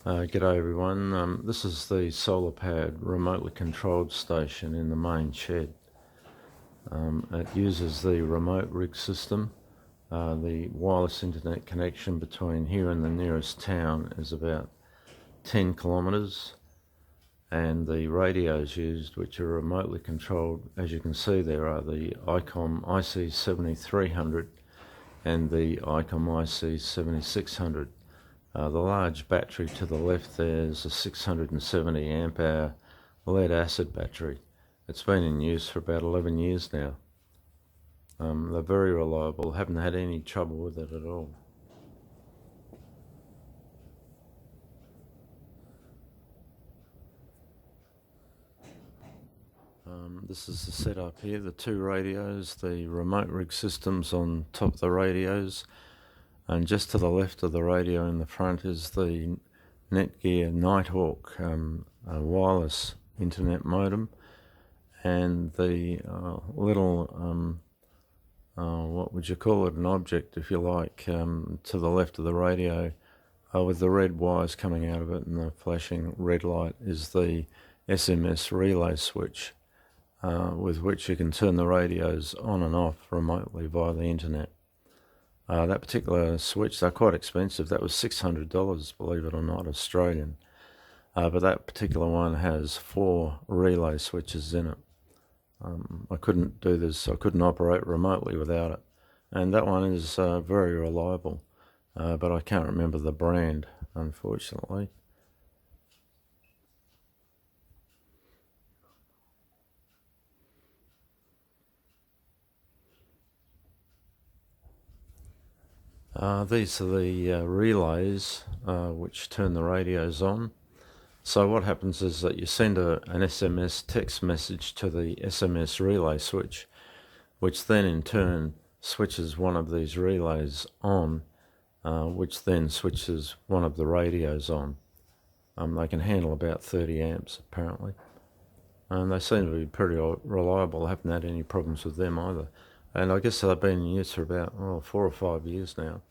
G'day everyone. This is the solar powered remotely controlled station in the main shed. It uses the remote rig system. The wireless internet connection between here and the nearest town is about 10 kilometres, and the radios used, which are remotely controlled, as you can see there, are the ICOM IC7300 and the ICOM IC7600. The large battery to the left there is a 670 amp hour lead acid battery. It's been in use for about 11 years now. They're very reliable, haven't had any trouble with it at all. This is the setup here, the two radios, the remote rig systems on top of the radios, and just to the left of the radio in the front is the Netgear Nighthawk wireless internet modem, and the little, what would you call it, an object if you like, to the left of the radio with the red wires coming out of it and the flashing red light is the SMS relay switch, with which you can turn the radios on and off remotely via the internet. That particular switch, they're quite expensive. That was $600, believe it or not, Australian. But that particular one has 4 relay switches in it. I couldn't do this, I couldn't operate remotely without it. And that one is very reliable, but I can't remember the brand, unfortunately. These are the relays which turn the radios on. So what happens is that you send an SMS text message to the SMS relay switch, which then in turn switches one of these relays on, which then switches one of the radios on. They can handle about 30 amps apparently, and they seem to be pretty reliable. I haven't had any problems with them either. And I guess they've been in use for about 4 or 5 years now.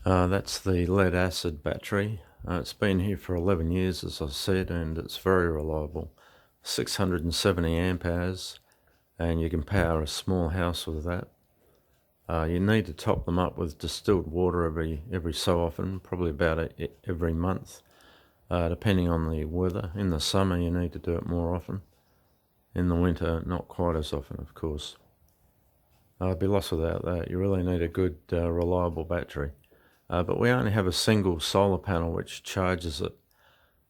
That's the lead acid battery. It's been here for 11 years, as I said, and it's very reliable. 670 amp hours, and you can power a small house with that. You need to top them up with distilled water every so often, probably about every month, depending on the weather. In the summer you need to do it more often. In the winter, not quite as often, of course. I'd be lost without that. You really need a good, reliable battery. But we only have a single solar panel which charges it,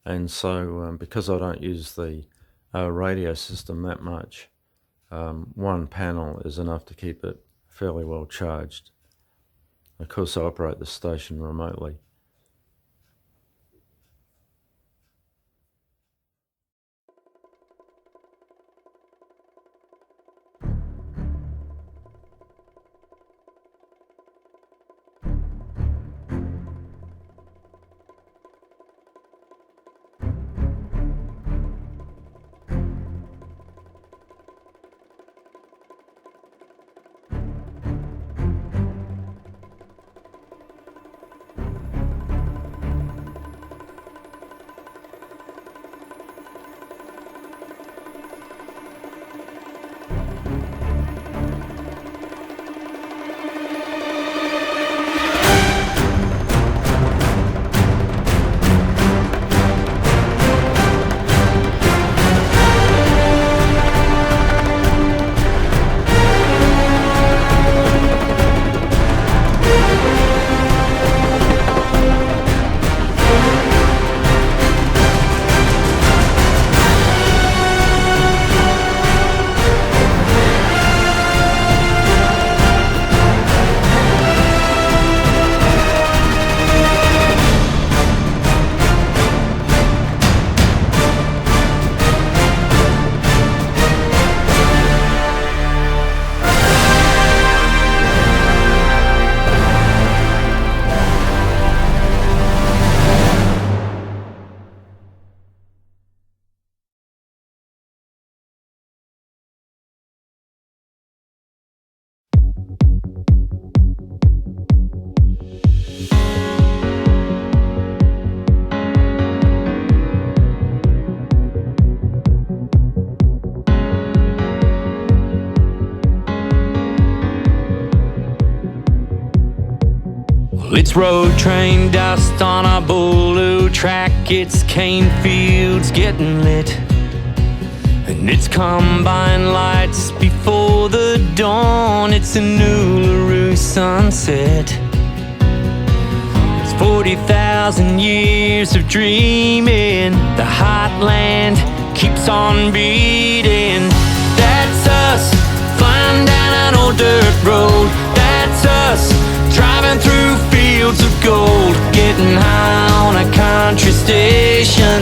and so because I don't use the radio system that much, one panel is enough to keep it fairly well charged. Of course, I operate the station remotely. It's road train dust on a blue track. It's cane fields getting lit, and it's combine lights before the dawn. It's a new LaRue sunset. It's 40,000 years of dreaming. The heartland keeps on beating. That's us flying down an old dirt road. That's us driving through fields of gold, getting high on a country station,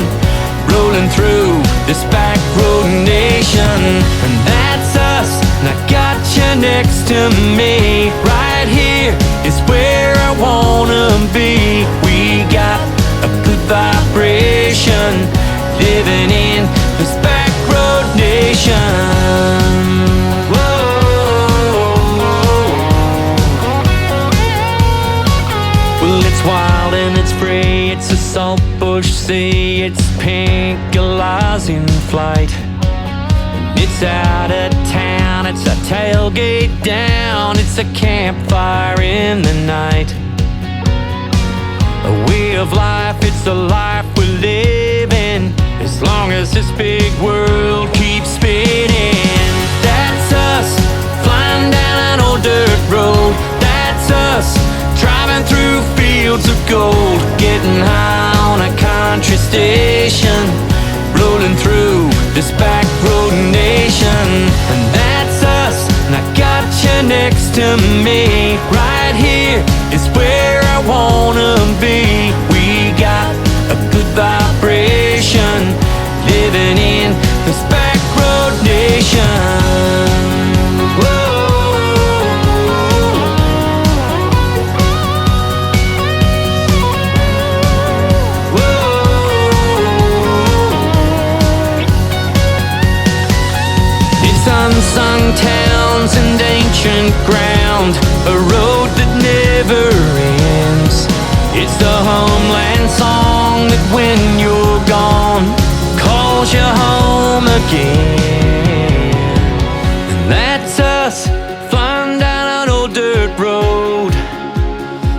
rolling through this back road nation. And that's us, and I got you next to me. Right here is where I wanna be. We got a good vibration, living in this back road nation. Wild and it's free, it's a saltbush sea, it's pink galahs in flight. And it's out of town, it's a tailgate down, it's a campfire in the night. A way of life, it's a life we're living, as long as this big world keeps spinning. That's us, flying down an old dirt road. That's us, driving through fields of gold, getting high on a country station, rolling through this back road nation. And that's us, and I got you next to me. Right here is where I wanna be. We got a good vibration, living in this back road nation. Unsung towns and ancient ground, a road that never ends. It's the homeland song that when you're gone calls you home again. And that's us, flying down an old dirt road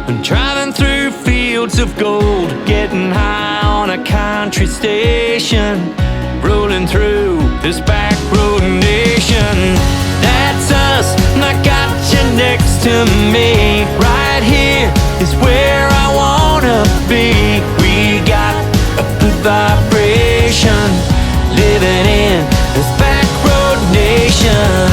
and driving through fields of gold, getting high on a country station, rolling through this back road nation. That's us, and I got you next to me. Right here is where I wanna be. We got a good vibration, living in this back road nation.